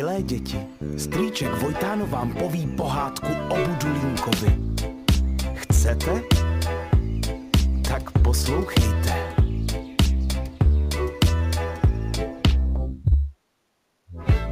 Milé děti, strýček Vojtán vám poví pohádku o Budulínkovi. Chcete? Tak poslouchejte.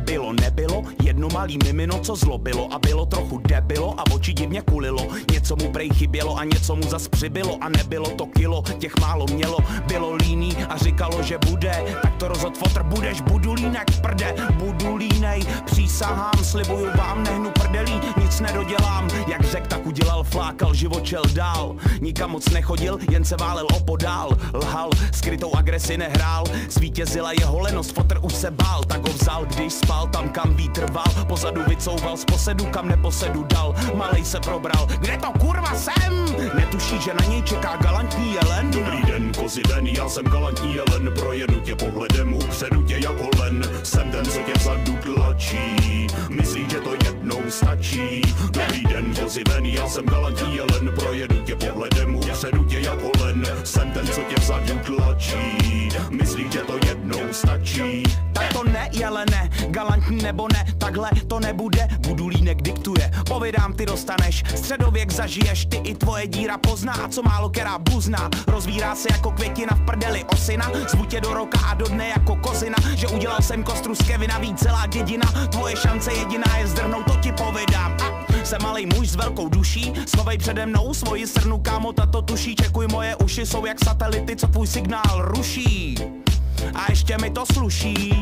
Bylo nebylo, jedno malý mimino, co zlobilo a bylo trochu debilo a oči divně kulilo. Něco mu prej chybělo a něco mu zas přibylo a nebylo to kilo, těch málo mělo. Bylo líný a říkalo, že bude, tak to rozhod fotr, budeš Budulínek, prde, Budulínej. Přísahám, slibuju vám, nehnu prdelí, nic nedodělám. Jak řek, tak udělal, flákal, živočel dál. Nikam moc nechodil, jen se válel opodál. Lhal, skrytou agresi nehrál, zvítězila jeho lenost, fotr už se bál, tak ho vzal, když spal tam, kam vítr val. Pozadu vycouval z posedu, kam neposedu dal. Malej se probral, kde to kurva jsem? Netuší, že na něj čeká galantní jelen. Dobrý den, kozy ven, já jsem galantní jelen. Projedu tě pohledem, upředu tě jako len. Jsem ten, co tě vzadu tlačí, myslí, že to jednou stačí. Dobrý den, kozy ven, já jsem galantní jelen. Projedu tě pohledem, upředu tě jako len. Jsem ten, co tě vzadu tlačí, myslí, že to jednou stačí. Tak to ne, jelene, galantní nebo ne, takhle to nebude. Budulínek diktuje, povídám, ty dostaneš. Středověk zažiješ, ty i tvoje díra pozná. A co málo která buzná, rozvírá se jako květina v prdeli osina. Zvu tě do roka a do dne jako kozina, že udělal jsem kostru z Kevina, ví celá dědina. Tvoje šance jediná je zdrhnout, to ti povídám. Jsem malej muž s velkou duší, schovej přede mnou svoji srnu, kámo, tato tuší. Čekuj, moje uši jsou jak satelity, co tvůj signál ruší. A ještě mi to sluší,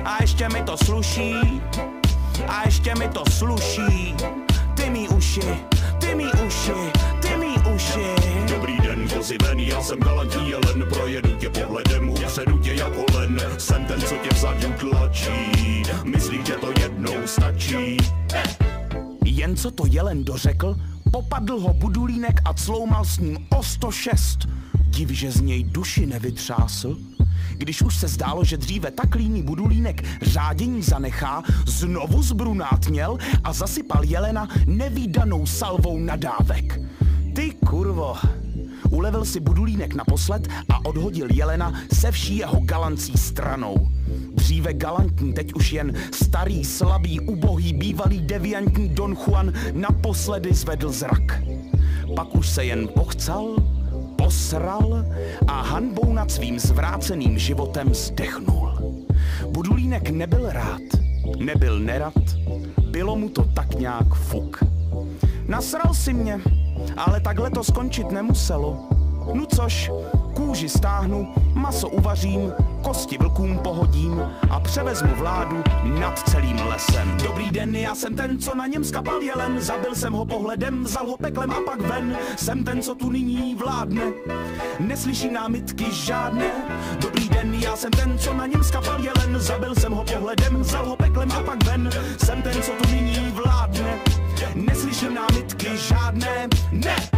a ještě mi to sluší, a ještě mi to sluší. Ty mý uši, ty mý uši, ty mý uši. Dobrý den, kozy ven, já jsem galantní jelen. Projedu tě pohledem, upředu tě jako len. Jsem ten, co tě vzadu tlačí, myslí, že to jednou stačí. Jen co to jelen dořekl, popadl ho Budulínek a cloumal s ním o 106. Div, že z něj duši nevytřásl. Když už se zdálo, že dříve tak líný Budulínek řádění zanechá, znovu zbrunátněl a zasypal jelena nevídanou salvou nadávek. Ty kurvo, ulevil si Budulínek naposled a odhodil jelena se vší jeho galancí stranou. Dříve galantní, teď už jen starý, slabý, ubohý, bývalý deviantní Don Juan naposledy zvedl zrak. Pak už se jen pochcal, posral a hanbou nad svým zvráceným životem zdechnul. Budulínek nebyl rád, nebyl nerad, bylo mu to tak nějak fuk. Nasral si mě, ale takhle to skončit nemuselo. No což, kůži stáhnu, maso uvařím, kosti vlkům pohodím a převezmu vládu nad celým lesem. Dobrý den, já jsem ten, co na něm skapal jelen, zabil jsem ho pohledem, vzal ho peklem a pak ven. Jsem ten, co tu nyní vládne, neslyší námitky žádné. Dobrý den, já jsem ten, co na něm skapal jelen, zabil jsem ho pohledem, vzal ho peklem a pak ven. Jsem ten, co tu nyní vládne, neslyším námitky žádné, ne!